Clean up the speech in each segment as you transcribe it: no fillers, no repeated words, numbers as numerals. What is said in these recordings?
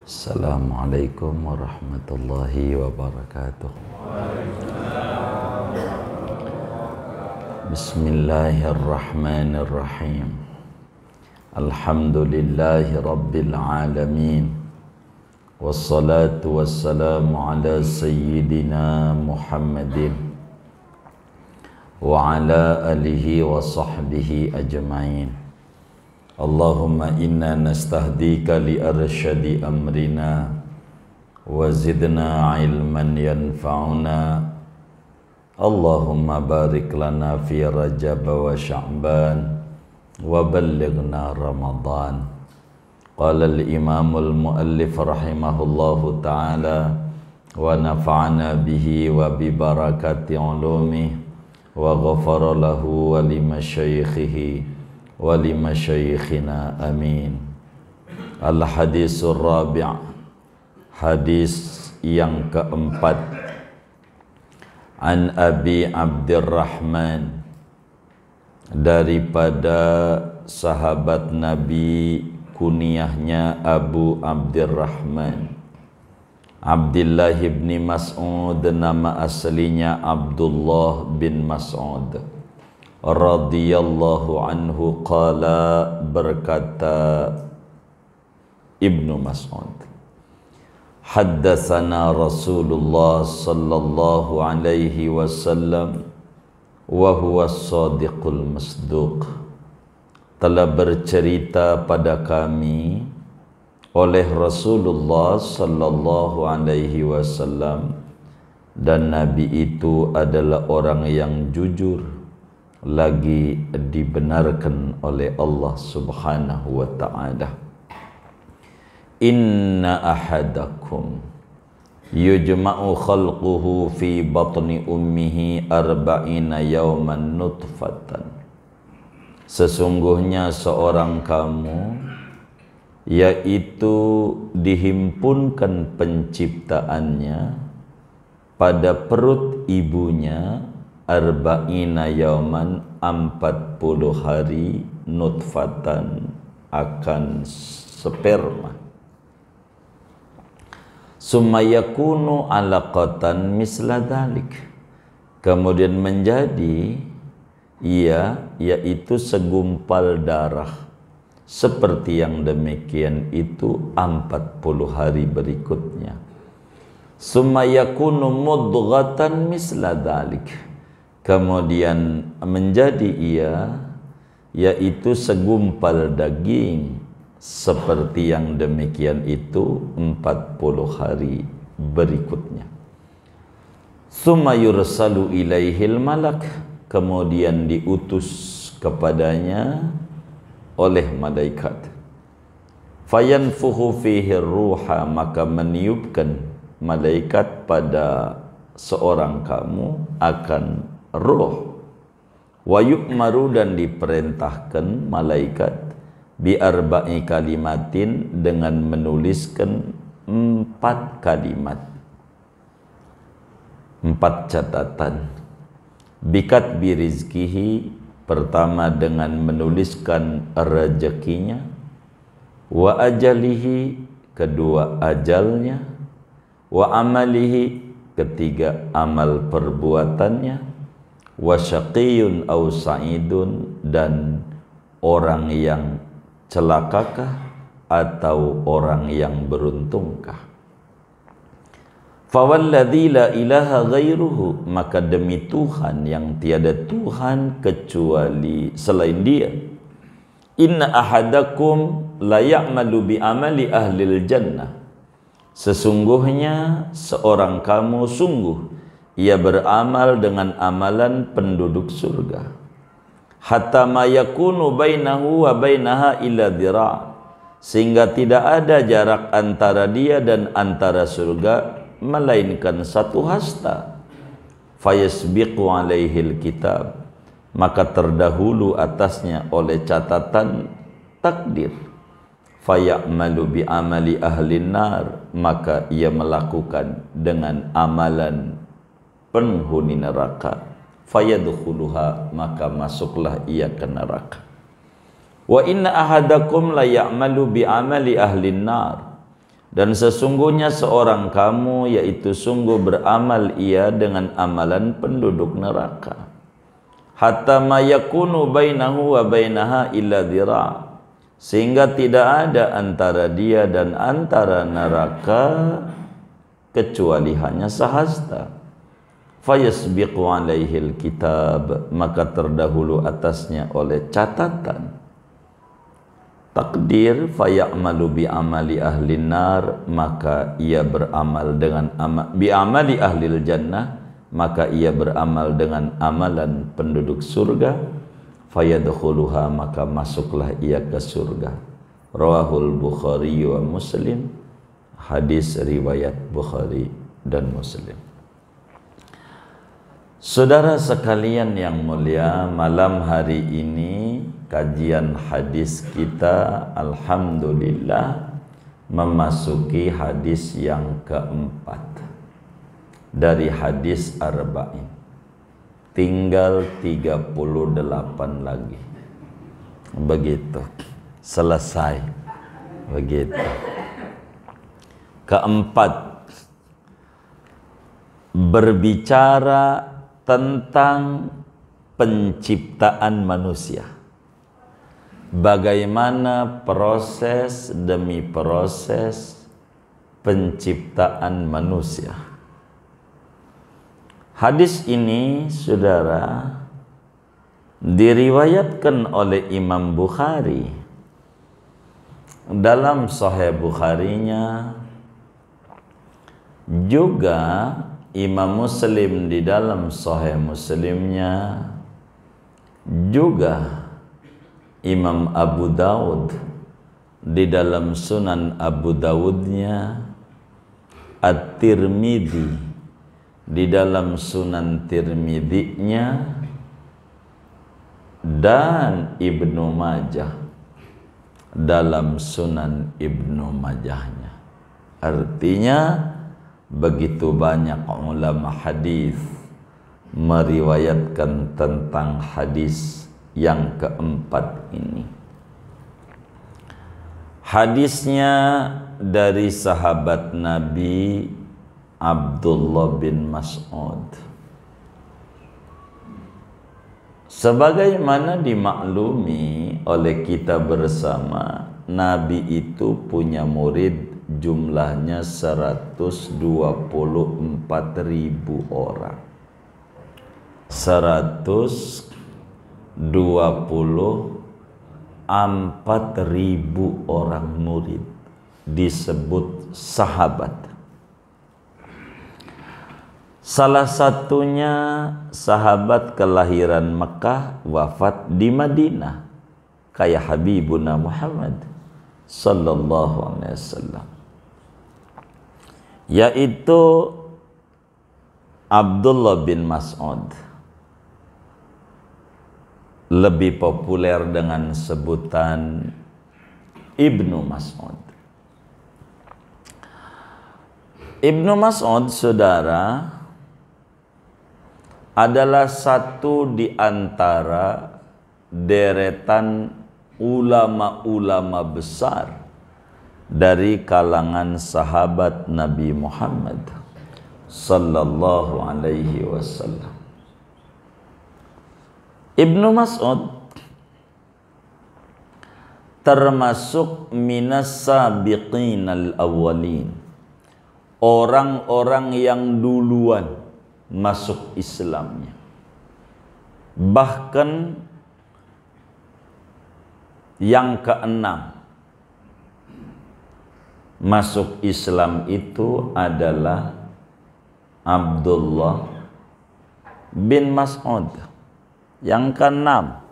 Assalamualaikum warahmatullahi wabarakatuh. Bismillahirrahmanirrahim. Alhamdulillahi rabbil alamin. Wassalatu wassalamu ala sayyidina Muhammadin wa ala alihi wa sahbihi ajma'in. Allahumma inna nastahdika li arsyadi amrina wa zidna ilman yanfa'una. Allahumma barik lana fi Rajab wa Sya'ban wa ballighna Ramadan. Qala al-imamul muallif rahimahullahu ta'ala wa nafa'ana bihi wa bi barakati ulumih wa ghafara lahu wa limasyaikhihi wa limasyayikhina amin. Al-hadisur rabi', hadis yang keempat. An Abi Abdurrahman, daripada sahabat Nabi kunyahnya Abu Abdurrahman, Abdullah bin Mas'ud, nama aslinya Abdullah bin Mas'ud radhiyallahu anhu, qala, berkata Ibnu Mas'ud, haddatsana Rasulullah sallallahu alaihi wasallam wa huwa as-sadiqul masduq, telah bercerita pada kami oleh Rasulullah sallallahu alaihi wasallam, dan Nabi itu adalah orang yang jujur lagi dibenarkan oleh Allah Subhanahu wa ta'ala. Inna ahadakum yujma'u khalquhu fi batni ummihi arba'ina yawman nutfatan. Sesungguhnya seorang kamu, yaitu dihimpunkan penciptaannya pada perut ibunya arba'ina yauman, 40 hari, nutfatan, akan sperma. Summa yakunu alaqatan misla dhalik, kemudian menjadi yaitu segumpal darah seperti yang demikian itu 40 hari berikutnya. Summa yakunu mudghatan misla dhalik, kemudian menjadi yaitu segumpal daging seperti yang demikian itu 40 hari berikutnya. Summa yursalu ilaihil malak, kemudian diutus kepadanya oleh malaikat. Fayanfuhu fihi ruha, maka meniupkan malaikat pada seorang kamu akan roh. Wa yu'maru, dan diperintahkan malaikat bi arba'i kalimatin, dengan menuliskan 4 kalimat, 4 catatan. Bikat birizkihi, pertama dengan menuliskan rezekinya. Wa ajalihi, kedua ajalnya. Wa amalihi, ketiga amal perbuatannya. Wa syaqiyun aw sa'idun, dan orang yang celakakah atau orang yang beruntungkah. Fawalladzi la ilaha ghairuhu, maka demi Tuhan yang tiada Tuhan kecuali selain Dia. Inna ahadakum la ya'malu bi amali ahlil jannah, sesungguhnya seorang kamu sungguh ia beramal dengan amalan penduduk surga. Hatta ma yakunu bainahu wa bainaha illa dhira', sehingga tidak ada jarak antara dia dan antara surga melainkan 1 hasta. Fayasbiqu alaihil kitab, maka terdahulu atasnya oleh catatan takdir. Fayamalu bi amali ahlin nar, maka ia melakukan dengan amalan penghuni neraka. Fayadkhuluha, maka masuklah ia ke neraka. Wa inna ahadakum la ya'malu bi amali ahlin nar, Dan sesungguhnya seorang kamu, yaitu sungguh beramal ia dengan amalan penduduk neraka. Hatta ma yakunu bainahu wa bainaha illa dhira', sehingga tidak ada antara dia dan antara neraka kecuali hanya sehasta. Fayasbiqu alaihil kitab, maka terdahulu atasnya oleh catatan. Takdir, fayamalu bi amali ahli nar, maka ia beramal dengan bi amali ahlil jannah, maka ia beramal dengan amalan penduduk surga. Fayadkhuluha, maka masuklah ia ke surga. Rawahul Bukhari wa Muslim, hadis riwayat Bukhari dan Muslim. Saudara sekalian yang mulia, malam hari ini kajian hadis kita alhamdulillah memasuki hadis yang keempat dari hadis arba'in. Tinggal 38 lagi. Begitu. Selesai. Begitu. Keempat, berbicara tentang penciptaan manusia. Bagaimana proses demi proses penciptaan manusia. Hadis ini, saudara, diriwayatkan oleh Imam Bukhari dalam Sahih Bukharinya, juga Imam Muslim di dalam Sahih Muslimnya, juga Imam Abu Dawud di dalam Sunan Abu Dawudnya, At-Tirmidzi di dalam Sunan Tirmidzi-nya, dan Ibnu Majah dalam Sunan Ibnu Majahnya. Artinya begitu banyak ulama hadis meriwayatkan tentang hadis yang keempat ini. Hadisnya dari sahabat Nabi Abdullah bin Mas'ud. Sebagaimana dimaklumi oleh kita bersama, Nabi itu punya murid jumlahnya 124.000 orang. 124.000 orang murid disebut sahabat. Salah satunya sahabat kelahiran Mekah, wafat di Madinah, kayak Habibuna Muhammad sallallahu alaihi wasallam, yaitu Abdullah bin Mas'ud, lebih populer dengan sebutan Ibnu Mas'ud. Ibnu Mas'ud, saudara, adalah satu di antara deretan ulama-ulama besar dari kalangan sahabat Nabi Muhammad sallallahu alaihi wasallam. Ibnu Mas'ud termasuk minas sabiqinal awwalin, orang-orang yang duluan masuk Islamnya. Bahkan yang keenam masuk Islam itu adalah Abdullah bin Mas'ud. Yang keenam,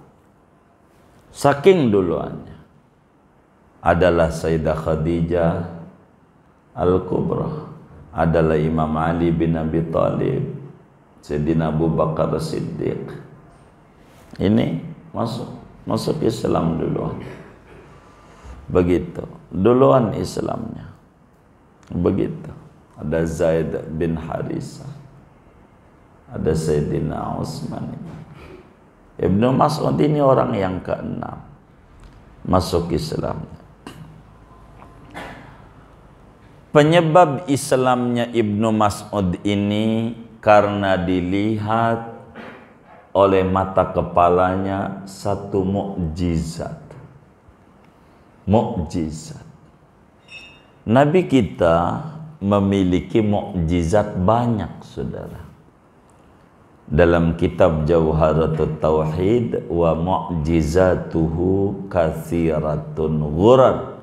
saking duluannya, adalah Sayyidah Khadijah Al-Kubra, adalah Imam Ali bin Abi Thalib, Sayyidina Abu Bakar Siddiq. Ini masuk Islam duluan. Begitu, duluan Islamnya. Begitu. Ada Zaid bin Harisah, ada Sayyidina Utsman. Ibnu Mas'ud ini orang yang keenam masuk Islam. Penyebab Islamnya Ibnu Mas'ud ini karena dilihat oleh mata kepalanya satu mukjizat. Mukjizat. Nabi kita memiliki mukjizat banyak, saudara. Dalam kitab Jauharatut Tauhid, wa mu'jizatuhu katsiratun ghurar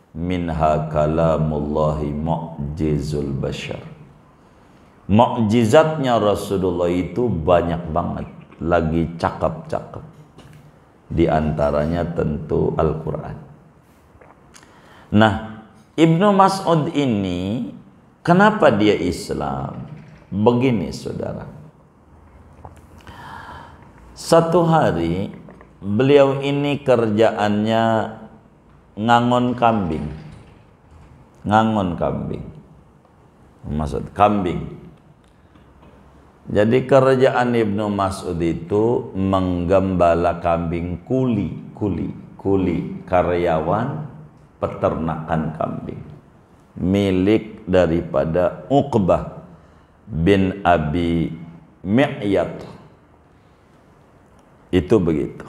minha kalamullahi mu'jizul bashar. Mukjizatnya Rasulullah itu banyak banget, lagi cakep-cakep. Di antaranya tentu Al-Quran. Nah, Ibnu Mas'ud ini kenapa dia Islam? Begini, saudara. Satu hari beliau ini kerjaannya ngangon kambing. Ngangon kambing. Maksud kambing. Jadi kerjaan Ibnu Mas'ud itu menggembala kambing, kuli karyawan peternakan kambing milik daripada Uqbah bin Abi Mi'yad. Itu begitu.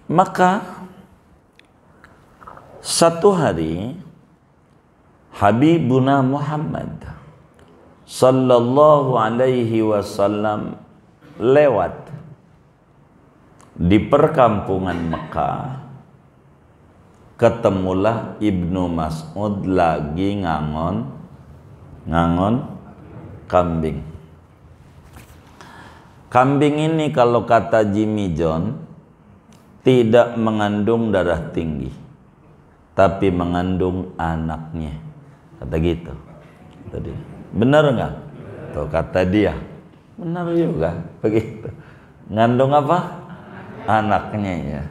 Maka satu hari Habibuna Muhammad sallallahu alaihi wasallam lewat di perkampungan Mekah. Ketemulah Ibnu Mas'ud lagi ngangon kambing. Kambing ini kalau kata Jimmy John tidak mengandung darah tinggi, tapi mengandung anaknya. Kata gitu. Tadi benar nggak? Tuh kata dia. Benar juga begitu. Ngandung apa? Anaknya ya.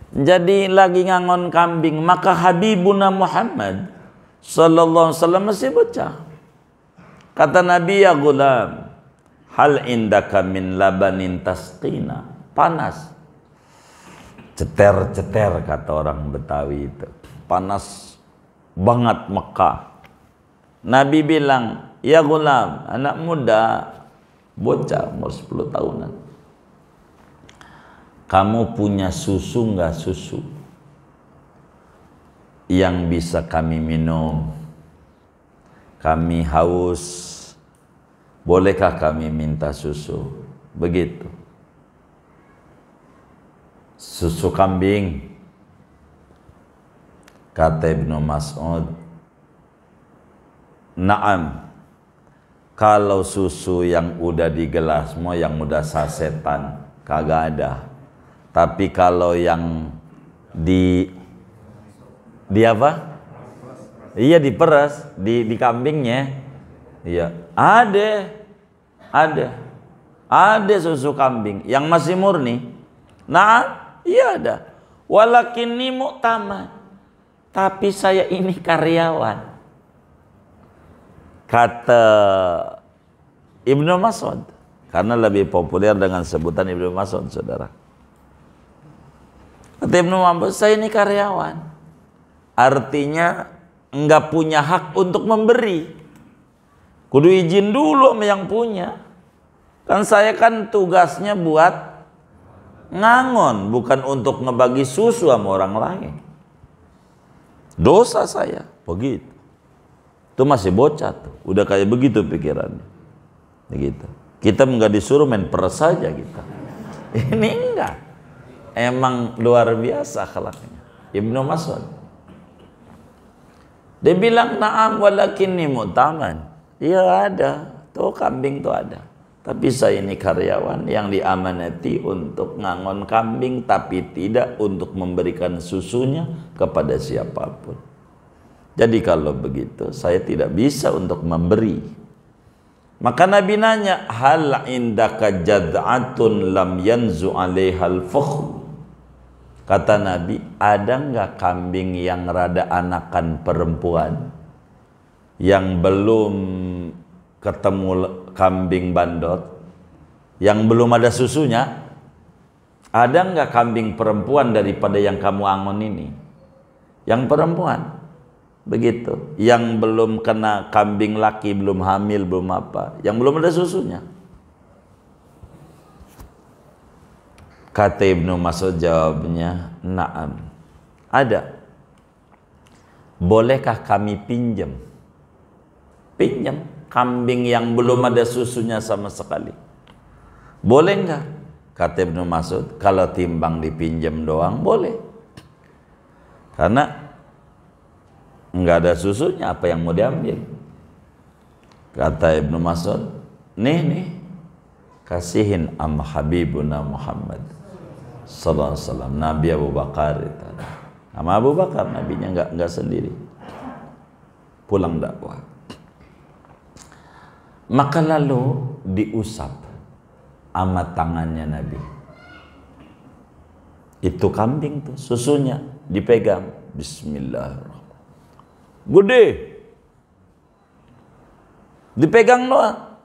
Jadi lagi ngangon kambing, maka Habibuna Muhammad sallallahu alaihi wasallam masih bocah. Kata Nabi, ya gulam, hal indaka min labanin tasqina. Panas. Ceter-ceter kata orang Betawi itu. Panas banget Mekah. Nabi bilang, ya gulam, anak muda, bocah umur 10 tahunan. Kamu punya susu nggak, susu yang bisa kami minum? Kami haus. Bolehkah kami minta susu? Begitu. Susu kambing. Kata Ibnu Mas'ud, naam. Kalau susu yang udah di gelas, mau yang udah sasetan, kagak ada. Tapi kalau yang di apa? Iya, diperas di kambingnya. Iya, ada susu kambing yang masih murni. Nah, iya ada. Walakinni mu'taman. Tapi saya ini karyawan. Kata Ibnu Mas'ud, karena lebih populer dengan sebutan Ibnu Mas'ud, saudara. Kata Ibnu Mas'ud, saya ini karyawan. Artinya enggak punya hak untuk memberi. Kudu izin dulu sama yang punya. Kan saya kan tugasnya buat ngangon, bukan untuk ngebagi susu sama orang lain. Dosa saya, begitu. Itu masih bocah tuh, udah kayak begitu pikirannya. Begitu. Kita enggak disuruh main peres saja kita. Ini enggak. Emang luar biasa akhlaknya. Ibnu Mas'ud. Dia bilang, na'am walakinni mu'taman. Iya ada, tuh kambing tuh ada. Tapi saya ini karyawan yang diamanati untuk ngangon kambing, tapi tidak untuk memberikan susunya kepada siapapun. Jadi kalau begitu saya tidak bisa untuk memberi. Maka Nabi nanya, hal indaka jad'atun lam yanzu 'alaihal fukh. Kata Nabi, ada nggak kambing yang rada anakan perempuan, yang belum ketemu kambing bandot, yang belum ada susunya? Ada nggak kambing perempuan daripada yang kamu angon ini? Yang perempuan begitu, yang belum kena kambing laki, belum hamil, belum apa, yang belum ada susunya. Kata Ibnu Mas'ud jawabnya, na'am, ada. Bolehkah kami pinjam kambing yang belum ada susunya sama sekali? Boleh enggak? Kata Ibnu Mas'ud, kalau timbang dipinjam doang boleh, karena enggak ada susunya, apa yang mau diambil? Kata Ibnu Mas'ud, nih kasihin am Habibuna Muhammad sallallahu alaihi wasallam, Nabi Abu Bakar itu. Nama Abu Bakar, nabinya enggak sendiri, pulang dakwah. Maka lalu diusap sama tangannya Nabi. Itu kambing tuh, susunya dipegang, bismillahirrahmanirrahim. Gede, dipegang doang,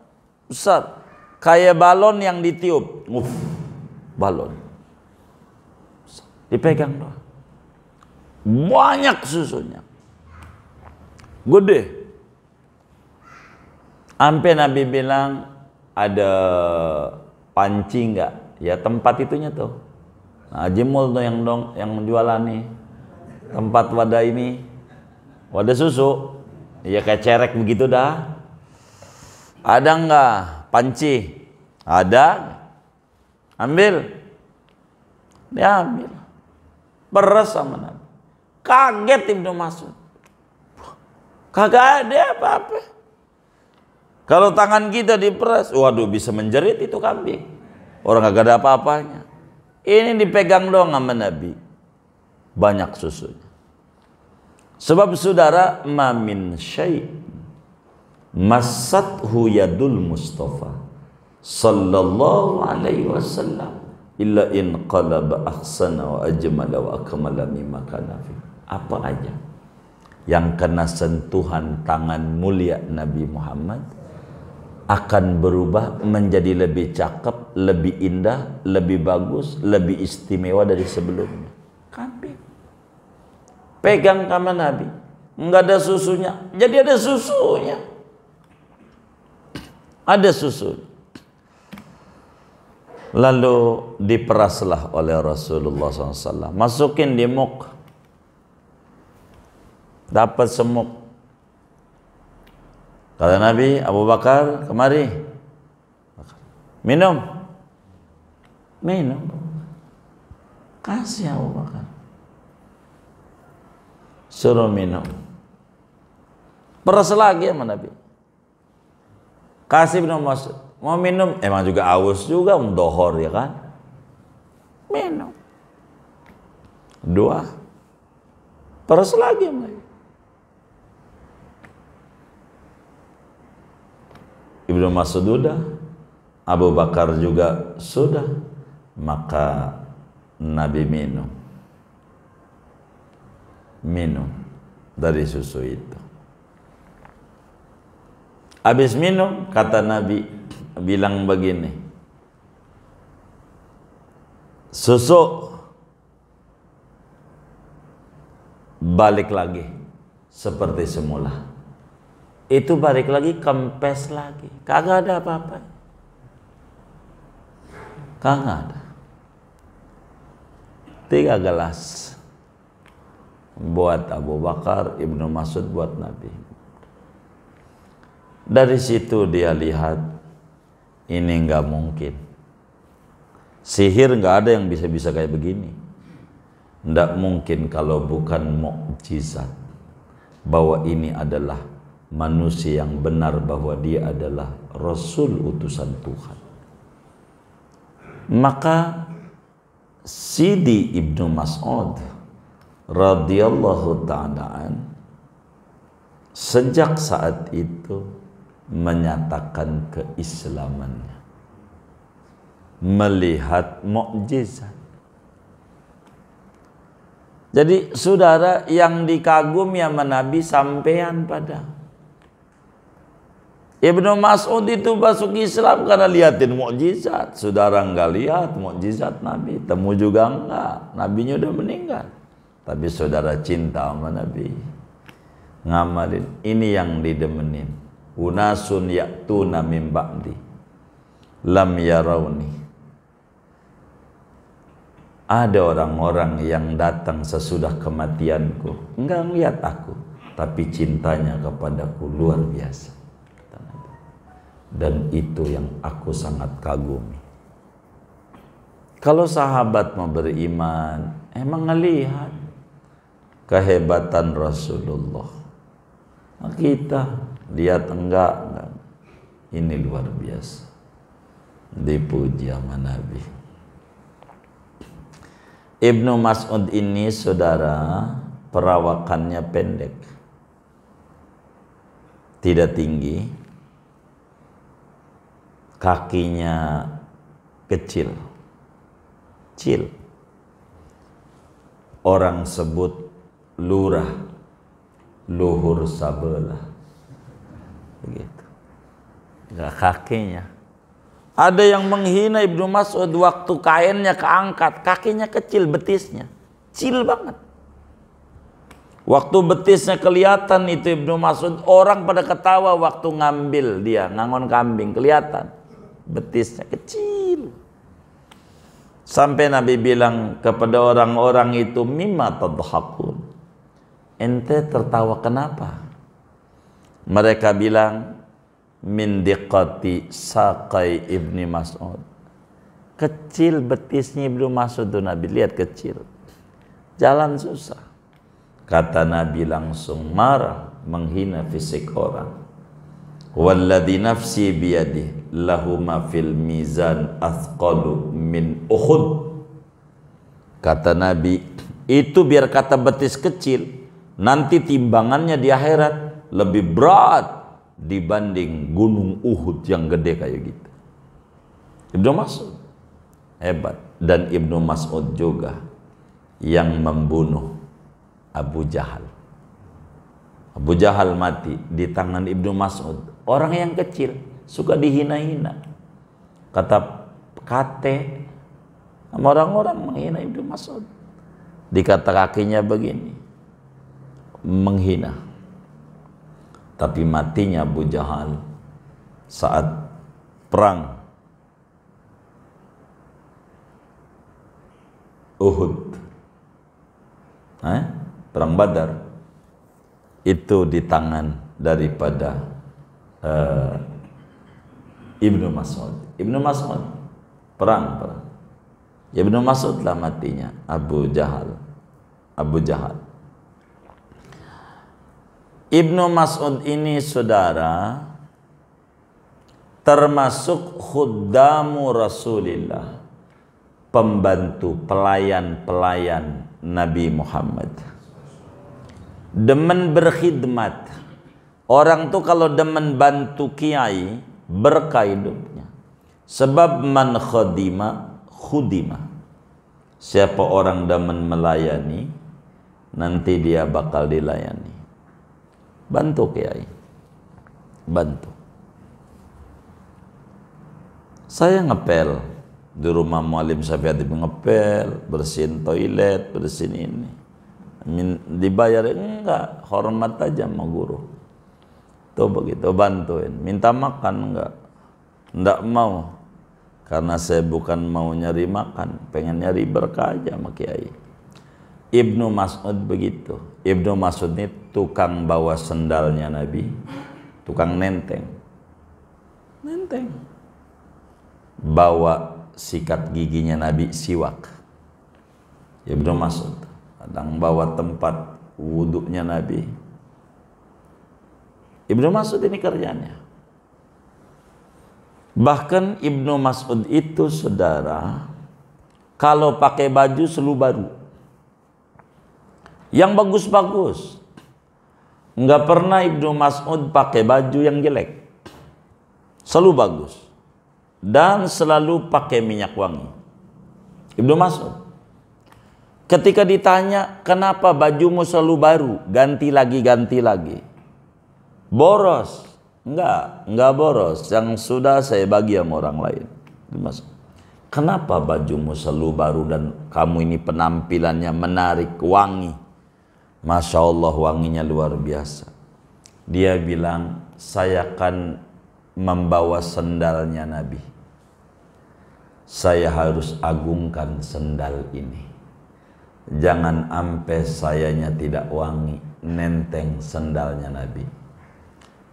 besar, kayak balon yang ditiup. Balon, dipegang doang, banyak susunya, gede. Sampai Nabi bilang, ada panci enggak? Ya tempat itunya tuh. Nah, Jimul tuh yang menjualan nih, tempat wadah ini, wadah susu, ya kayak cerek begitu dah. Ada enggak panci? Ada. Ambil. Dia ambil. Peres sama Nabi. Kaget Ibnu Mas'ud. Kagak ada apa-apa. Kalau tangan kita diperes, waduh bisa menjerit itu kambing. Orang kagak ada apa-apanya. Ini dipegang doang sama Nabi, banyak susunya. Sebab saudara, ma min syai' massathu yadul Mustafa sallallahu alaihi wasallam illa in qalaba ahsana wa ajmala wa akmala mimma kana fi. Apa aja yang kena sentuhan tangan mulia Nabi Muhammad akan berubah menjadi lebih cakep, lebih indah, lebih bagus, lebih istimewa dari sebelumnya. Kambing pegang sama Nabi, enggak ada susunya, jadi ada susunya, ada susu. Lalu diperaslah oleh Rasulullah SAW, masukin di muk, dapat semuk. Kata Nabi, Abu Bakar, kemari, minum. Kasih Abu Bakar, suruh minum. Peras lagi sama Nabi, kasih Ibnu Mas'ud, mau minum, emang juga aus juga, dohor ya kan, minum. Dua, peras lagi sama Nabi. Ibnu Mas'ud sudah, Abu Bakar juga sudah, maka Nabi minum dari susu itu. Habis minum, kata Nabi bilang begini, susu balik lagi seperti semula. Itu balik lagi, kempes lagi, kagak ada apa-apa, kagak ada. 3 gelas buat Abu Bakar, Ibnu Mas'ud buat Nabi. Dari situ dia lihat, ini nggak mungkin, sihir nggak ada yang bisa kayak begini, nggak mungkin kalau bukan mukjizat bahwa ini adalah manusia yang benar, bahwa dia adalah Rasul utusan Tuhan. Maka Sidi Ibnu Mas'ud radhiyallahu ta'ala sejak saat itu menyatakan keislamannya, melihat mukjizat. Jadi saudara, yang dikagumi sama Nabi sampean pada Ibnu Mas'ud itu masuk Islam karena liatin mukjizat. Saudara enggak lihat mukjizat Nabi, temu juga enggak, nabinya udah meninggal. Tapi saudara cinta sama Nabi, ngamalin. Ini yang didemenin. Unasun ya'tuna min ba'di lam yarawni. Ada orang-orang yang datang sesudah kematianku, enggak melihat aku, tapi cintanya kepadaku luar biasa. Dan itu yang aku sangat kagumi. Kalau sahabat mau beriman, emang ngelihat kehebatan Rasulullah. Nah, kita lihat enggak. Ini luar biasa. Dipuji sama Nabi. Ibnu Mas'ud ini, saudara, perawakannya pendek, tidak tinggi, kakinya kecil. Orang sebut lurah, luhur sabelah, begitu. Enggak kakinya. Ada yang menghina Ibnu Mas'ud waktu kainnya keangkat, kakinya kecil, betisnya kecil banget. Waktu betisnya kelihatan itu Ibnu Mas'ud, orang pada ketawa waktu ngambil dia, ngangon kambing, kelihatan betisnya kecil. Sampai Nabi bilang kepada orang-orang itu, mimma tadhakun, ente tertawa kenapa? Mereka bilang, min diqati saqai Ibni Mas'ud, kecil betisnya Ibnu Mas'ud tuh. Nabi lihat kecil, jalan susah. Kata Nabi langsung marah, menghina fisik orang. Walladzi nafsi biyadihi lahu ma fil mizan athqalu min Uhud. Kata Nabi, itu biar kata betis kecil, nanti timbangannya di akhirat lebih berat dibanding gunung Uhud yang gede kayak gitu. Ibnu Mas'ud hebat. Dan Ibnu Mas'ud juga yang membunuh Abu Jahal. Abu Jahal mati di tangan Ibnu Mas'ud. Orang yang kecil, suka dihina-hina. Kata kate sama orang-orang menghina Ibnu Mas'ud. Dikata kakinya begini, menghina. Tapi matinya Abu Jahal saat perang Uhud, perang Badar, itu di tangan daripada Ibnu Mas'ud. Ibnu Mas'ud perang. Ibnu Mas'ud lah matinya Abu Jahal. Ibnu Mas'ud ini, saudara, termasuk khuddamu Rasulillah, pembantu, pelayan Nabi Muhammad. Demen berkhidmat. Orang tuh kalau demen bantu kiai, berkah hidupnya. Sebab man khadima khudima. Siapa orang demen melayani, nanti dia bakal dilayani. Bantu kiai, bantu. Saya ngepel di rumah Mualim Syafi'ati, ngepel, bersihin toilet, bersihin ini. Dibayar enggak, hormat aja sama guru. Tuh begitu, bantuin. Minta makan enggak mau. Karena saya bukan mau nyari makan, pengen nyari berkah aja sama kiai. Ibnu Mas'ud begitu. Ibnu Mas'ud ini tukang bawa sendalnya Nabi, tukang nenteng. Bawa sikat giginya Nabi, siwak. Ibnu Mas'ud kadang bawa tempat wuduknya Nabi. Ibnu Mas'ud ini kerjanya. Bahkan Ibnu Mas'ud itu, saudara, kalau pakai baju selalu baru, yang bagus-bagus. Enggak pernah Ibnu Mas'ud pakai baju yang jelek, selalu bagus. Dan selalu pakai minyak wangi. Ibnu Mas'ud ketika ditanya, kenapa bajumu selalu baru, ganti lagi, boros? Enggak boros, yang sudah saya bagi sama orang lain. kenapa bajumu selalu baru dan kamu ini penampilannya menarik, wangi? Masya Allah, wanginya luar biasa. Dia bilang, saya akan membawa sendalnya Nabi. Saya harus agungkan sendal ini. Jangan sampai sayanya tidak wangi, nenteng sendalnya Nabi.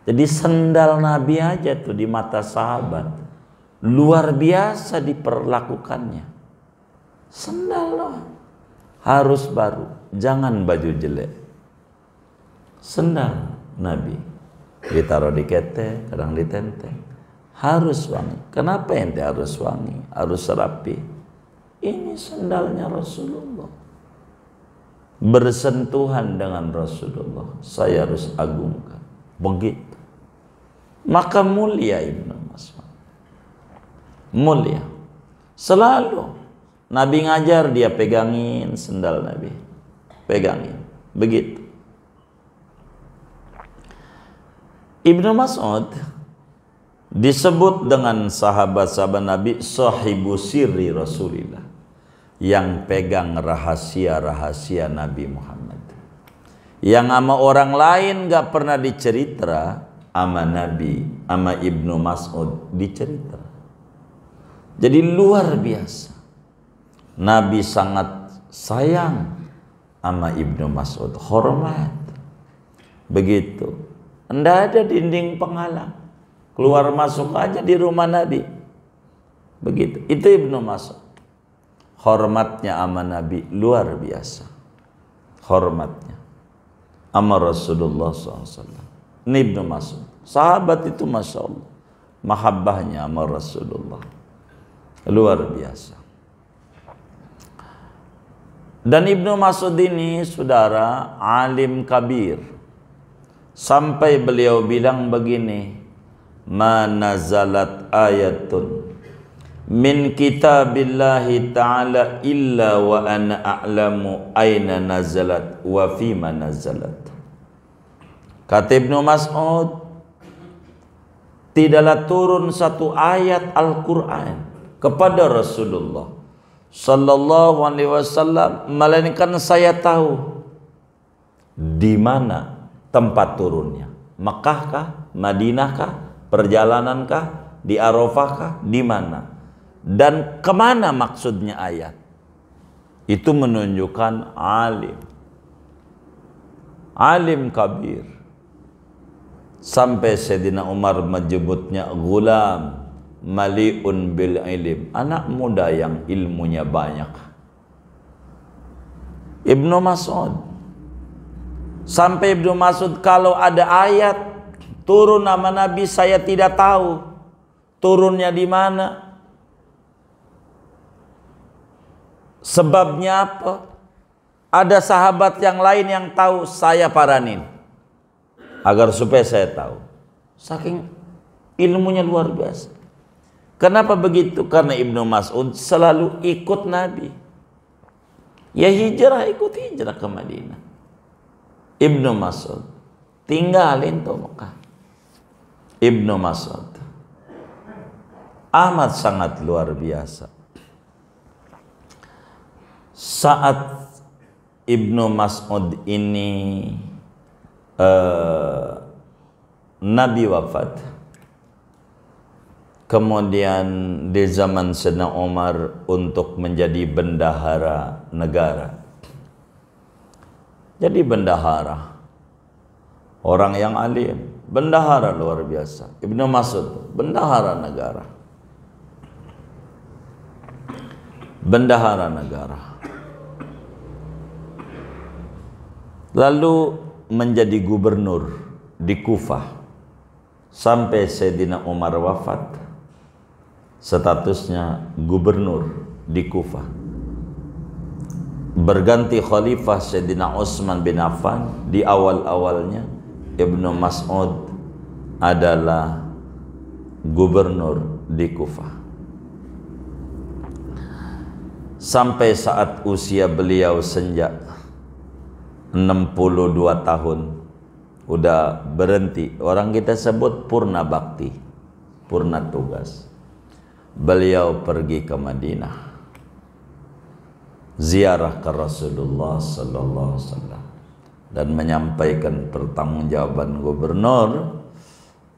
Jadi sendal Nabi aja tuh di mata sahabat luar biasa diperlakukannya. Sendal loh, harus baru, jangan baju jelek. Sendal Nabi ditaruh di kete, kadang ditenteng, harus wangi. Kenapa ente harus wangi, harus rapi? Ini sendalnya Rasulullah, bersentuhan dengan Rasulullah, saya harus agungkan. Begitu. Maka mulia Ibnu Mas'ud, mulia. Selalu Nabi ngajar, dia pegangin sendal Nabi, pegangin. Begitu. Ibnu Mas'ud disebut dengan sahabat-sahabat Nabi sahibu sirri Rasulillah, yang pegang rahasia-rahasia Nabi Muhammad, yang sama orang lain gak pernah dicerita, sama Nabi, sama Ibnu Mas'ud dicerita. Jadi luar biasa. Nabi sangat sayang sama Ibnu Mas'ud, hormat. Begitu. Nggak ada dinding penghalang, keluar masuk aja di rumah Nabi. Begitu. Itu Ibnu Mas'ud. Hormatnya sama Nabi luar biasa. Hormatnya sama Rasulullah SAW. Ini Ibnu Mas'ud. Sahabat itu Masya Allah, mahabbahnya sama Rasulullah luar biasa. Dan Ibnu Mas'ud ini saudara alim kabir, sampai beliau bilang begini, ma nazalat ayatun min kitabillahi ta'ala illa wa ana a'lamu aina nazalat wa fima nazalat. Kata Ibnu Mas'ud, tidaklah turun satu ayat Al-Quran kepada Rasulullah sallallahu alaihi wasallam melainkan saya tahu di mana tempat turunnya. Makkah kah? Madinah kah? Perjalanan kah? Di Arafah kah? Di mana? Dan kemana maksudnya ayat? Itu menunjukkan alim, alim kabir. Sampai Sayyidina Umar menyebutnya gulam mali'un bil ilim, anak muda yang ilmunya banyak. Ibnu Mas'ud, sampai Ibnu Mas'ud kalau ada ayat turun nama Nabi saya tidak tahu turunnya di mana, sebabnya apa. Ada sahabat yang lain yang tahu, saya paranin agar supaya saya tahu. Saking ilmunya luar biasa. Kenapa begitu? Karena Ibnu Mas'ud selalu ikut Nabi. Ya hijrah, ikut hijrah ke Madinah. Ibnu Mas'ud tinggalin tuh Mekah. Ibnu Mas'ud amat sangat luar biasa. Saat Ibnu Mas'ud ini Nabi wafat, kemudian di zaman Sayyidina Umar untuk menjadi bendahara negara. Jadi bendahara, orang yang alim, bendahara luar biasa. Ibnu Mas'ud bendahara negara, bendahara negara. Lalu menjadi gubernur di Kufah sampai Sayyidina Umar wafat, statusnya gubernur di Kufah. Berganti khalifah Sayyidina Utsman bin Affan. Di awal-awalnya Ibnu Mas'ud adalah gubernur di Kufah, sampai saat usia beliau senja 62 tahun udah berhenti. Orang kita sebut purna bakti, purna tugas. beliau pergi ke Madinah, ziarah ke Rasulullah sallallahu alaihi wasallam dan menyampaikan pertanggungjawaban gubernur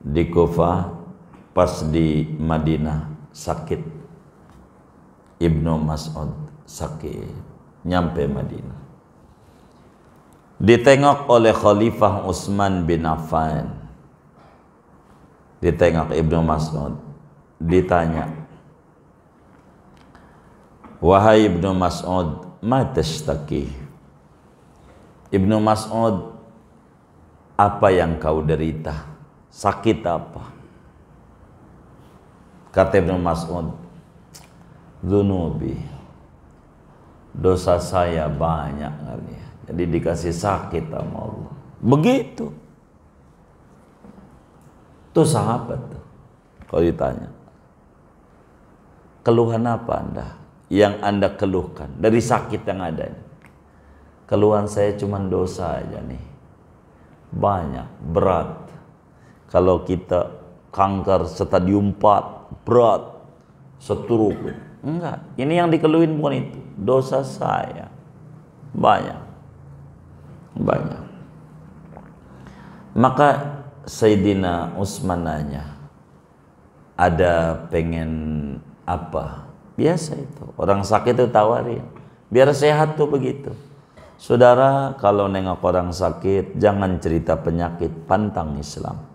di Kufah. Pas di Madinah sakit, Ibnu Mas'ud sakit, nyampe Madinah ditengok oleh Khalifah Utsman bin Affan. Ditengok Ibnu Mas'ud, ditanya, wahai Ibnu Mas'ud, ma tashtaki? Ibnu Mas'ud, apa yang kau derita? Sakit apa? Kata Ibnu Mas'ud, dzunubi, dosa saya banyak kali ya, jadi dikasih sakit sama Allah. Begitu tuh sahabat tuh. Kalau ditanya, keluhan apa anda yang anda keluhkan dari sakit yang ada? Keluhan saya cuma dosa aja nih, banyak, berat. Kalau kita kanker stadium 4, berat, stroke, enggak, ini yang dikeluhin bukan itu, dosa saya banyak. Maka Sayyidina Utsman nanya, ada pengen apa? Biasa itu, orang sakit itu tawarin, biar sehat tuh begitu. Saudara, kalau nengok orang sakit, jangan cerita penyakit, pantang Islam.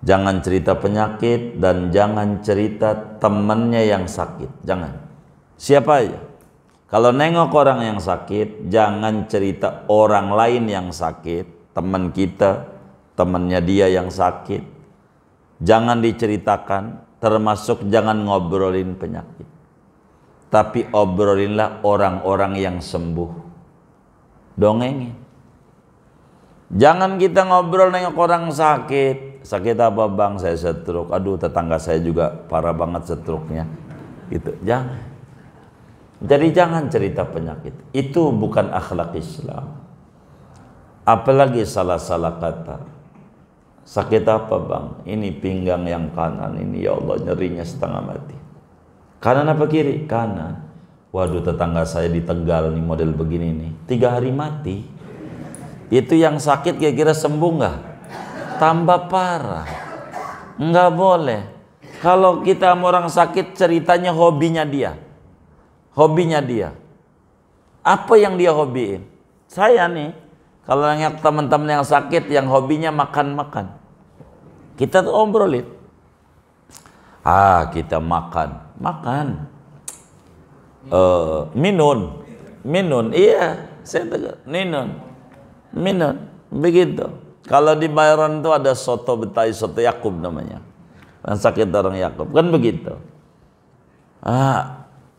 Jangan cerita penyakit dan jangan cerita temannya yang sakit. Jangan. Siapa aja. Kalau nengok orang yang sakit, jangan cerita orang lain yang sakit. Teman kita, temannya dia yang sakit. Jangan diceritakan, termasuk jangan ngobrolin penyakit. Tapi obrolinlah orang-orang yang sembuh. Dongengin. Jangan kita ngobrol nengok orang sakit. Sakit apa bang? Saya stroke. Aduh, tetangga saya juga parah banget stroke-nya. Gitu. Jangan. Jadi jangan cerita penyakit. Itu bukan akhlak Islam. Apalagi salah-salah kata. Sakit apa bang? Ini pinggang yang kanan. Ini ya Allah nyerinya setengah mati. Kanan apa kiri? Kanan. Waduh, tetangga saya di Tegal nih model begini nih. 3 hari mati. Itu yang sakit kira-kira sembuh nggak? Tambah parah. Nggak boleh. Kalau kita sama orang sakit, ceritanya hobinya dia. Hobinya dia. Apa yang dia hobiin? Saya nih, kalau nengok teman-teman yang sakit, yang hobinya makan-makan. Kita tuh obrolin. Kita makan. Minun. Iya, saya tegur. Minun. Begitu. Kalau di Bayaran itu ada soto Betawi, soto Yakub namanya. Yang sakit orang Yakub, kan begitu.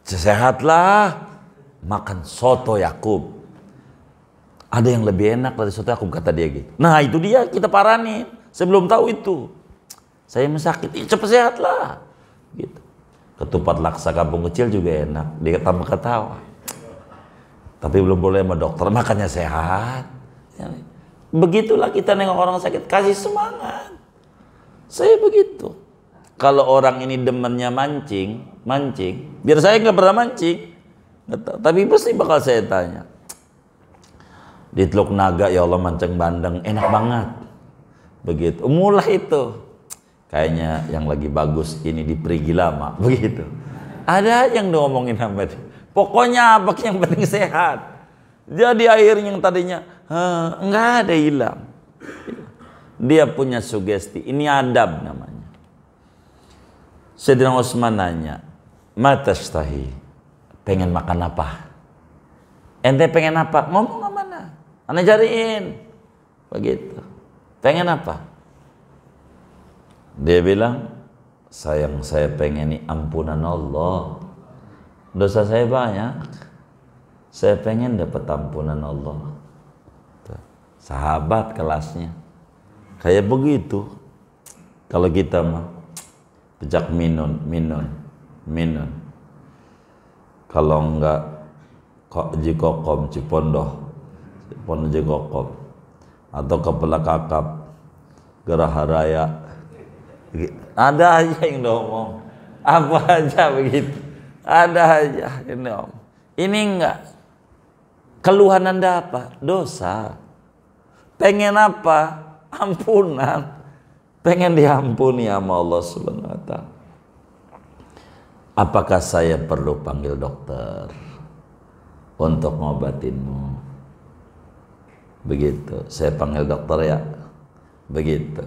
Sehatlah makan soto Yakub. Ada yang lebih enak dari soto Yakub, kata dia gitu. Nah itu dia, kita parani. Saya belum tahu itu. Saya sakit, cepat sehatlah. Gitu. Ketupat laksa kampung kecil juga enak. Dia tambah ketawa. Tapi belum boleh sama dokter, makannya sehat. Begitulah kita nengok orang sakit, kasih semangat. Saya begitu. Kalau orang ini demennya mancing, biar saya nggak pernah mancing, tapi pasti bakal saya tanya. Di Teluk Naga ya Allah mancing bandeng, enak banget. Begitu, mulai itu. Kayaknya yang lagi bagus ini di Perigi Lama, begitu. Ada yang ngomongin sama dia. Pokoknya apa yang penting sehat. Jadi akhirnya yang tadinya nggak ada, hilang. Dia punya sugesti. Ini adab namanya. Sayyidina Utsman nanya, matastahi, pengen makan apa? Ente pengen apa? Ngomong ke mana? Ana cariin. Begitu. Pengen apa? Dia bilang, sayang saya pengen nih ampunan Allah. Dosa saya banyak. Saya pengen dapat ampunan Allah. Sahabat kelasnya kayak begitu. Kalau kita mah pejak minun. Kalau enggak kok jikokom Cipondoh jikokom, atau kepala kakap Geraha Raya. Ada aja yang ngomong. Apa aja begitu. Ada aja ini Om. Ini enggak. Keluhan Anda apa? Dosa. Pengen apa? Ampunan. Pengen diampuni sama Allah Subhanahu wa taala. Apakah saya perlu panggil dokter untuk ngobatinmu? Begitu. Saya panggil dokter ya. Begitu.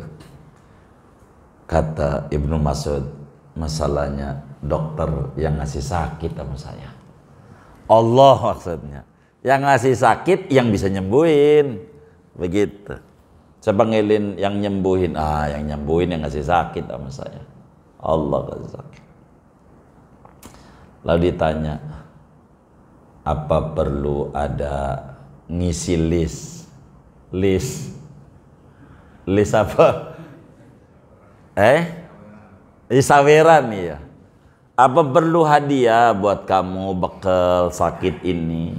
Kata Ibnu Mas'ud, masalahnya dokter yang ngasih sakit sama saya. Allah maksudnya. Yang ngasih sakit yang bisa nyembuhin. Begitu. Saya panggilin yang nyembuhin. Yang nyembuhin yang ngasih sakit sama saya. Allah kasih sakit. Lalu ditanya, apa perlu ada ngisi list? List apa? Isaweran ya. Apa perlu hadiah buat kamu bekal sakit ini?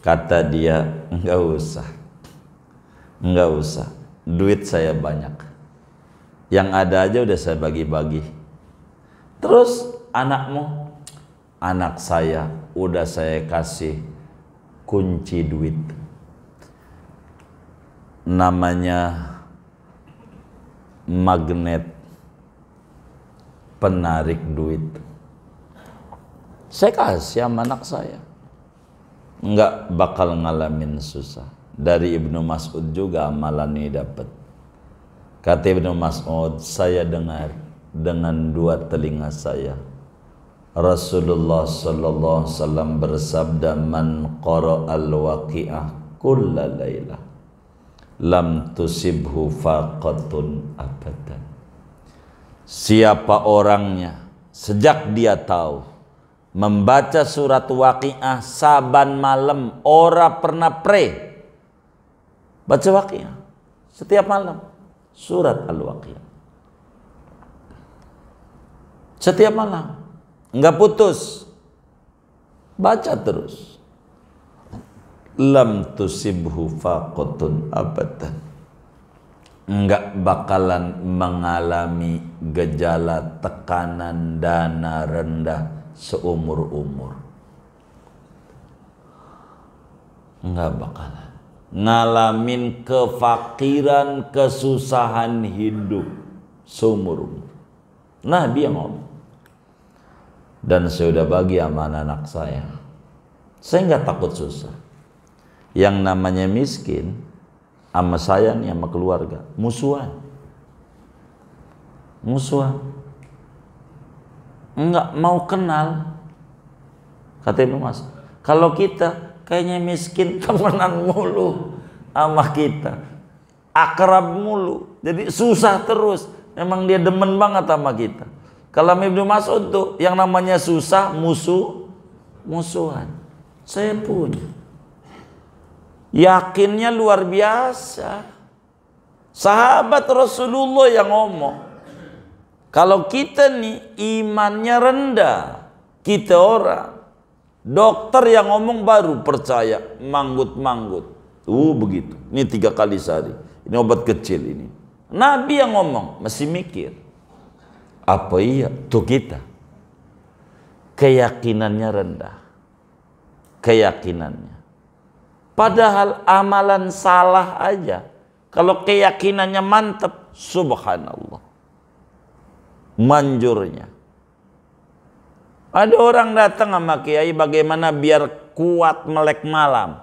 Kata dia, enggak usah. Enggak usah. Duit saya banyak. Yang ada aja udah saya bagi-bagi. Terus anakmu? Anak saya udah saya kasih kunci duit. Namanya magnet penarik duit. Saya kasih sama anak saya. Enggak bakal ngalamin susah. Dari Ibnu Mas'ud juga amalan ini dapat. Kata Ibnu Mas'ud, saya dengar dengan dua telinga saya Rasulullah sallallahu alaihi wasallam bersabda, man qara'al waqi'ah kulla lailah lam tusibhu faqatun abadan. Siapa orangnya sejak dia tahu membaca surat Waqi'ah saban malam, ora pernah baca Waqi'ah setiap malam, surat Al-Waqi'ah setiap malam, enggak putus, baca terus. Lam tusibhu faqatun abadan, enggak bakalan mengalami gejala tekanan dana rendah seumur-umur. Enggak bakalan ngalamin kefakiran, kesusahan hidup seumur-umur. Nabi yang ngomong. Dan saya udah bagi sama anak saya. Saya nggak takut susah. Yang namanya miskin sama saya nih, sama keluarga, musuhan. Nggak mau kenal. Kata Ibnu Mas, kalau kita kayaknya miskin temenan mulu sama kita, akrab mulu, jadi susah terus. Memang dia demen banget sama kita. Kalau Ibnu Mas'ud tuh yang namanya susah, musuhan. Saya punya. Yakinnya luar biasa. Sahabat Rasulullah yang ngomong. Kalau kita nih imannya rendah, kita orang dokter yang ngomong baru percaya, manggut-manggut. Begitu. Ini 3 kali sehari. Ini obat kecil ini. Nabi yang ngomong masih mikir. Apa iya? Tuh kita keyakinannya rendah. Keyakinannya. Padahal amalan salah aja. Kalau keyakinannya mantap, subhanallah. Manjurnya. Ada orang datang sama kiai, bagaimana biar kuat melek malam.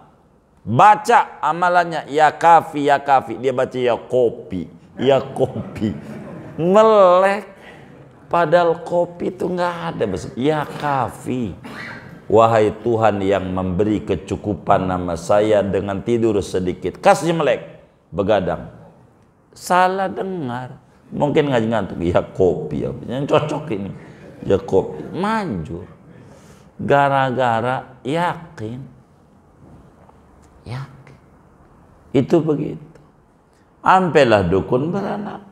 Baca amalannya, ya kafi, ya kafi. Dia baca ya kopi, ya kopi. Melek. Padahal kopi itu nggak ada. Ya kafi. Wahai Tuhan yang memberi kecukupan nama saya dengan tidur sedikit. Kasih melek. Begadang. Salah dengar. Mungkin ngaji ngantuk. Ya kopi. Yang cocok ini. Ya kopi. Manjur. Gara-gara yakin. Yakin. Itu begitu. Ampelah dukun beranak.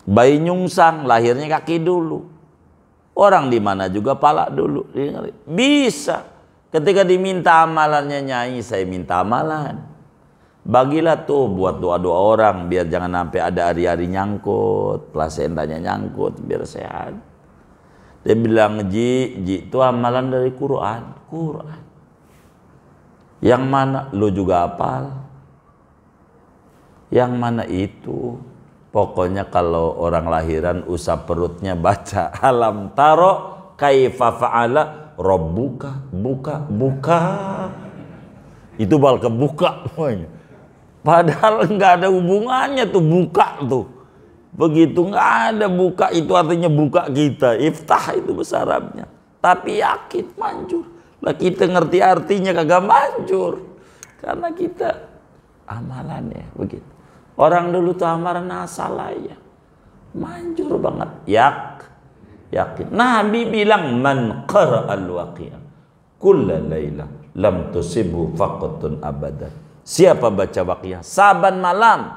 Bayi nyungsang, lahirnya kaki dulu. Orang di mana juga pala dulu. Bisa. Ketika diminta amalannya Nyai, saya minta amalan. Bagilah tuh buat doa-doa orang biar jangan sampai ada hari-hari nyangkut, plasentanya nyangkut, biar sehat. Dia bilang, Ji itu amalan dari Quran. Yang mana? Lu juga hafal. Yang mana itu? Pokoknya kalau orang lahiran usap perutnya baca alam taro kaifa fa'ala rabbuka, buka. Itu bakal kebuka. Padahal nggak ada hubungannya tuh buka tuh. Begitu nggak ada buka itu artinya buka kita. Iftah itu bahasa Arabnya. Tapi yakin manjur. Lah kita ngerti artinya kagak manjur. Karena kita amalannya begitu. Orang dulu tuh amalan asal aja. Manjur banget. Yakin. Nabi bilang man qara'al waqi'ah kulla laila lam tusibhu faqatun abadan. Siapa baca waqi'ah saban malam,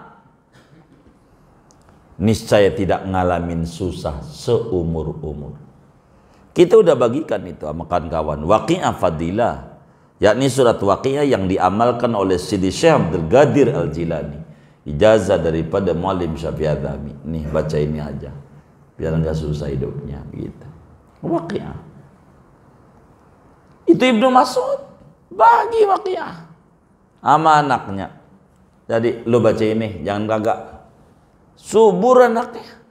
niscaya tidak ngalamin susah seumur-umur. Kita udah bagikan itu sama kawan-kawan. Waqi'ah fadilah, yakni surat waqi'ah yang diamalkan oleh Sidi Syekh Abdul Qadir Al-Jilani. Ijazah daripada Muallim Syafi'i Adzami. Nih baca ini aja biar enggak susah hidupnya gitu. Waqi'ah. Itu Ibnu Mas'ud bagi waqi'ah sama anaknya. Jadi lu baca ini, jangan kagak. Subur anaknya.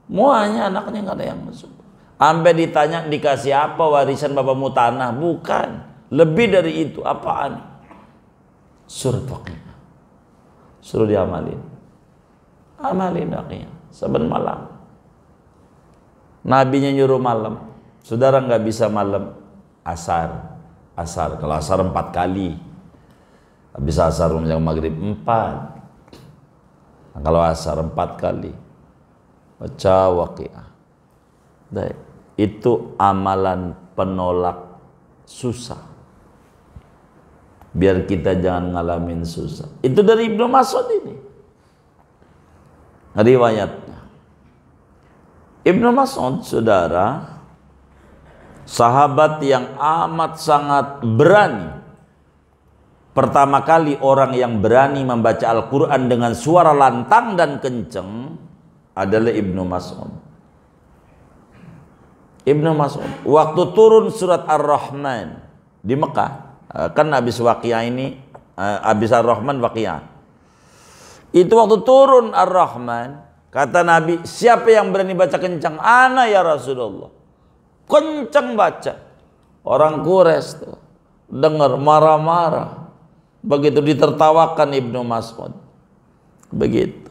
Muanya anaknya nggak ada yang masuk. Sampai ditanya dikasih apa warisan bapakmu tanah? Bukan. Lebih dari itu. Apaan? Surat waqi'ah. Suruh diamalin. Amalin waqi'ah. Saban malam. Nabinya nyuruh malam. Saudara nggak bisa malam. Asar. Kalau asar 4 kali. Habis asar menjelang maghrib 4. Nah, kalau asar 4 kali. Baca waqi'ah. Itu amalan penolak susah. Biar kita jangan ngalamin susah. Itu dari Ibnu Mas'ud ini. Riwayatnya. Ibnu Mas'ud, saudara, sahabat yang amat sangat berani. Pertama kali orang yang berani membaca Al-Quran dengan suara lantang dan kenceng adalah Ibnu Mas'ud. Ibnu Mas'ud waktu turun surat Ar-Rahman di Mekah, kan habis waqiah ini, habis Ar-Rahman waqiah. Itu waktu turun Ar-Rahman, kata Nabi, siapa yang berani baca kencang? Ana ya Rasulullah. Kencang baca. Orang Quraisy tuh dengar marah-marah. Begitu ditertawakan Ibnu Mas'ud. Begitu.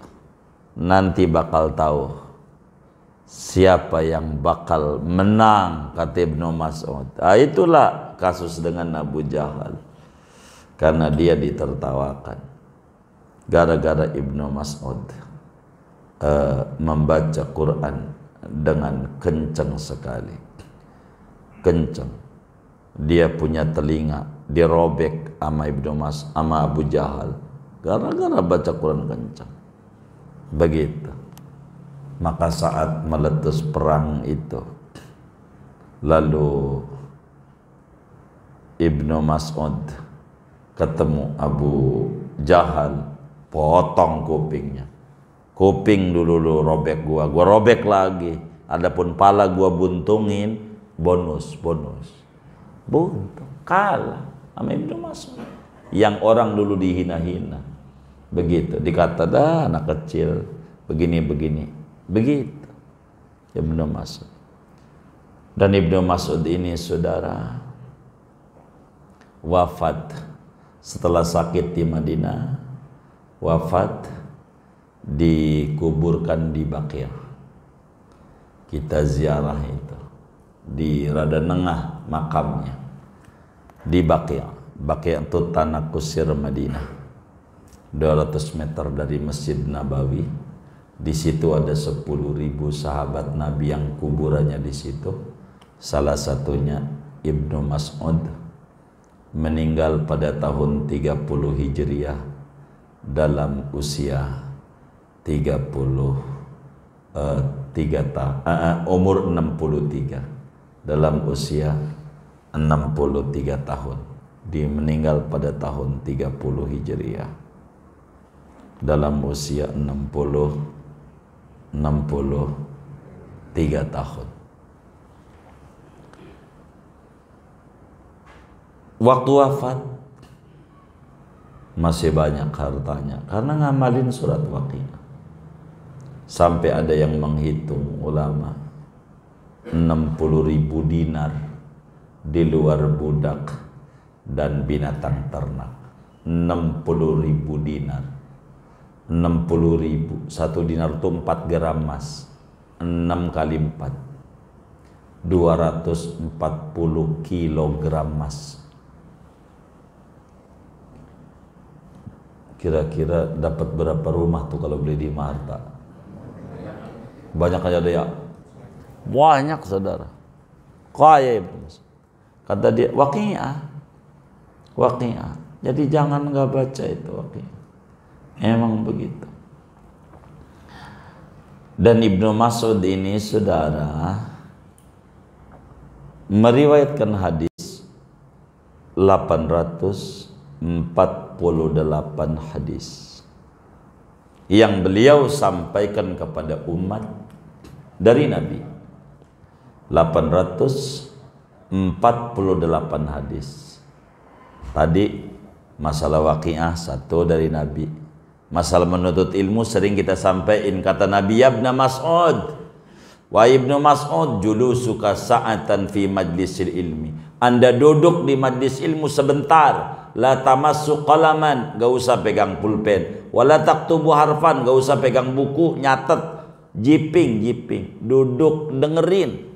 Nanti bakal tahu siapa yang bakal menang, kata Ibnu Mas'ud. Itulah kasus dengan Abu Jahal. Karena dia ditertawakan gara-gara Ibnu Mas'ud membaca Quran dengan kencang sekali. Kencang. Dia punya telinga dirobek sama sama Abu Jahal gara-gara baca Quran kencang. Begitu. Maka saat meletus perang itu, lalu Ibnu Mas'ud ketemu Abu Jahal, potong kupingnya. Kuping dulu lu robek gua robek lagi. Adapun pala gua buntungin, bonus. Buntung, kalah sama Ibnu Mas'ud. Yang orang dulu dihina-hina. Begitu, dikata dah anak kecil, begini. Begitu Ibnu Mas'ud. Dan Ibnu Mas'ud ini, saudara, wafat setelah sakit di Madinah, wafat dikuburkan di Baqi'. Kita ziarah itu di rada nengah makamnya di Baqi' itu tanah kusir Madinah, 200 meter dari Masjid Nabawi. Di situ ada 10.000 sahabat Nabi yang kuburannya di situ. Salah satunya Ibnu Mas'ud, meninggal pada tahun 30 Hijriah dalam usia umur 63, dalam usia 63 tahun. Dia meninggal pada tahun 30 Hijriah dalam usia 63 tahun. waktu wafat masih banyak hartanya karena ngamalin surat Waqiah. Sampai ada yang menghitung ulama 60.000 dinar di luar budak dan binatang ternak. 60.000 dinar, 60.000. 1 dinar itu 4 gram emas, 6 kali 4, 240 kilogram emas. Kira-kira dapat berapa rumah tuh kalau beli di Marta? Banyak aja dia. Banyak saudara. Kaya itu. Kata dia Waqiah. Waqiah. Jadi jangan nggak baca itu Waqiah. Emang begitu. Dan Ibnu Mas'ud ini saudara meriwayatkan hadis 848 hadis yang beliau sampaikan kepada umat dari Nabi. 848 hadis. Tadi masalah Waqiah 1 dari Nabi. Masalah menuntut ilmu sering kita sampaikan, kata Nabi, ya Ibnu Mas'ud, wa Ibnu Mas'ud julusuka sa'atan fi majlisil ilmi. Anda duduk di majlis ilmu sebentar, la tamassu qalaman, gak usah pegang pulpen, wala taktubu harfan, gak usah pegang buku nyatet, jiping, duduk dengerin.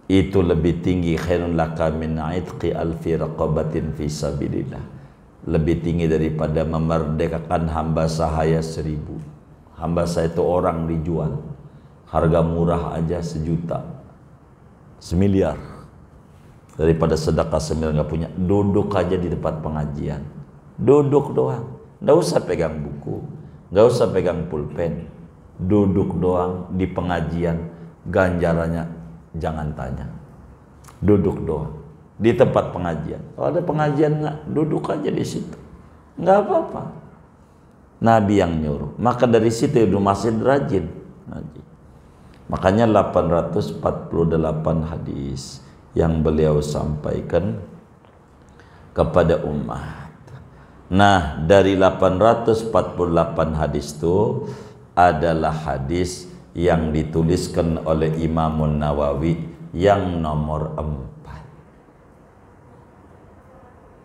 Itu lebih tinggi, khairun laka min aitqi alfi raqabatin fi sabilillah. Lebih tinggi daripada memerdekakan hamba sahaya 1000. Hamba saya itu orang dijual, harga murah aja 1 juta, 1 miliar. Daripada sedekah 9 gak punya. Duduk aja di tempat pengajian, duduk doang, gak usah pegang buku, gak usah pegang pulpen, duduk doang di pengajian. Ganjarannya jangan tanya, duduk doang di tempat pengajian. Kalau ada pengajian nggak, duduk aja di situ, nggak apa-apa. Nabi yang nyuruh. Maka dari situ Ibnu Mas'ud rajin ngaji. Makanya 848 hadis yang beliau sampaikan kepada umat. Nah, dari 848 hadis itu adalah hadis yang dituliskan oleh Imamun Nawawi yang nomor 4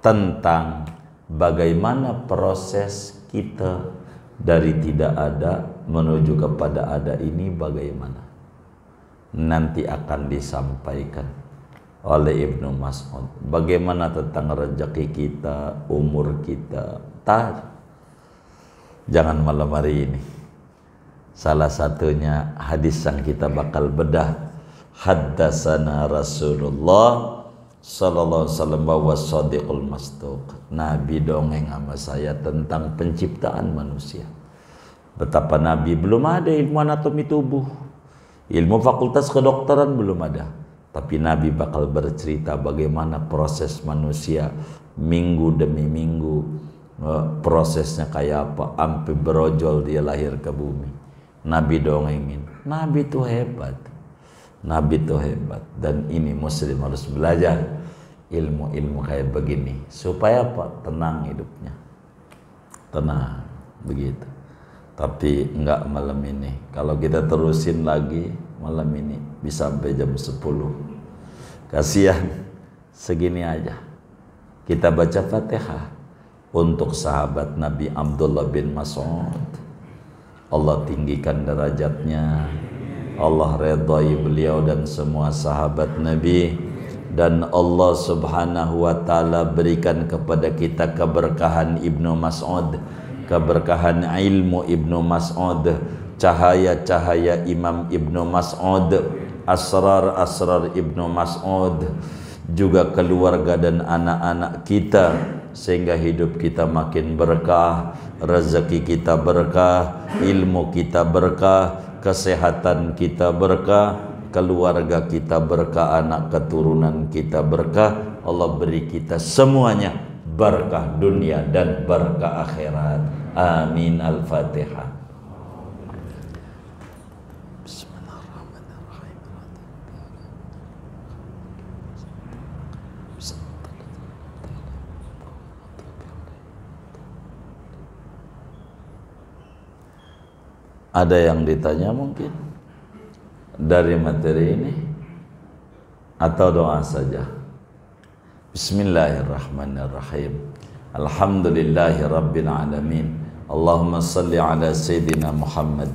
tentang bagaimana proses kita dari tidak ada menuju kepada ada ini bagaimana. Nanti akan disampaikan oleh Ibnu Mas'ud. Bagaimana tentang rezeki kita, umur kita. Jangan malam hari ini. Salah satunya hadis yang kita bakal bedah. Haddatsana Rasulullah sallallahu alaihi wasallam wa shadiqul masduq. Nabi dongeng sama saya tentang penciptaan manusia. Betapa Nabi belum ada ilmu anatomi tubuh, ilmu fakultas kedokteran belum ada, tapi Nabi bakal bercerita bagaimana proses manusia minggu demi minggu, prosesnya kayak apa sampai berojol dia lahir ke bumi. Nabi dongengin. Nabi itu hebat. Nabi itu hebat, dan ini muslim harus belajar ilmu-ilmu kayak begini supaya apa? Tenang hidupnya, tenang begitu. Tapi enggak malam ini. Kalau kita terusin lagi malam ini bisa sampai jam 10. Kasihan, segini aja. Kita baca Fatihah untuk sahabat Nabi Abdullah bin Mas'ud. Allah tinggikan derajatnya, Allah redai beliau dan semua sahabat Nabi, dan Allah subhanahu wa ta'ala berikan kepada kita keberkahan Ibnu Mas'ud, keberkahan ilmu Ibnu Mas'ud, cahaya-cahaya Imam Ibnu Mas'ud, asrar-asrar Ibnu Mas'ud, juga keluarga dan anak-anak kita, sehingga hidup kita makin berkah, rezeki kita berkah, ilmu kita berkah, kesehatan kita berkah, keluarga kita berkah, anak keturunan kita berkah. Allah beri kita semuanya berkah dunia dan berkah akhirat. Amin. Al-Fatihah. Bismillahirrahmanirrahim. Ada yang ditanya mungkin dari materi ini atau doa saja? Bismillahirrahmanirrahim. Alhamdulillahi rabbil alamin. Allahumma salli ala Sayyidina Muhammad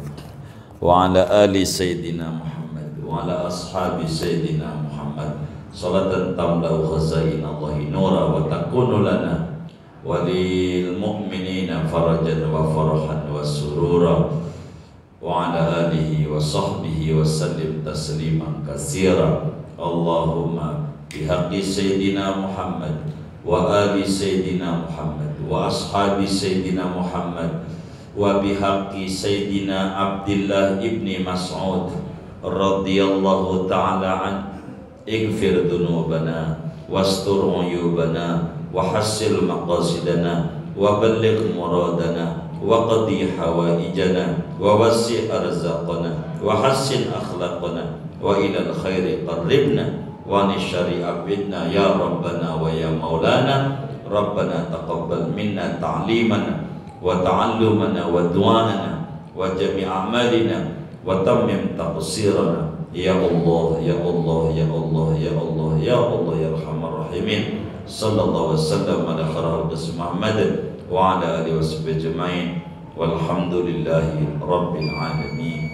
wa ala ali Sayyidina Muhammad wa ala ashabi Sayyidina Muhammad salatan tamlau khazain Allahi nura wa takunu lana walil mu'minina farajan wa farahan wa surura wa ala alihi wa sahbihi wa sallim tasliman katsira. Allahumma bihaqqi Sayyidina Muhammad wa ali Sayyidina Muhammad wa ashabi Sayyidina Muhammad wa bihaqqi Sayyidina Abdullah ibni Mas'ud radhiyallahu ta'ala an ighfir dhunubana wastur uyubana wa hassil maqasidana wa balligh muradana wa qadi hawaijana wa wasi' arzaqana wa hassin akhlaqana wa ilal khairi qarribna wa nisyari abidna ya Rabbana wa ya Maulana. Rabbana taqabbal minna ta'limana wa ta'allumana wa du'ana wa jami' a'malina wa tammim taqsirana ya Allah ya Allah ya Allah ya Allah ya Allah ya Arhamar Rahimin. Sallallahu wasallam ala khairil qism Muhammadin wa ala alihi washabihi ajma'in walhamdulillahi rabbil alamin.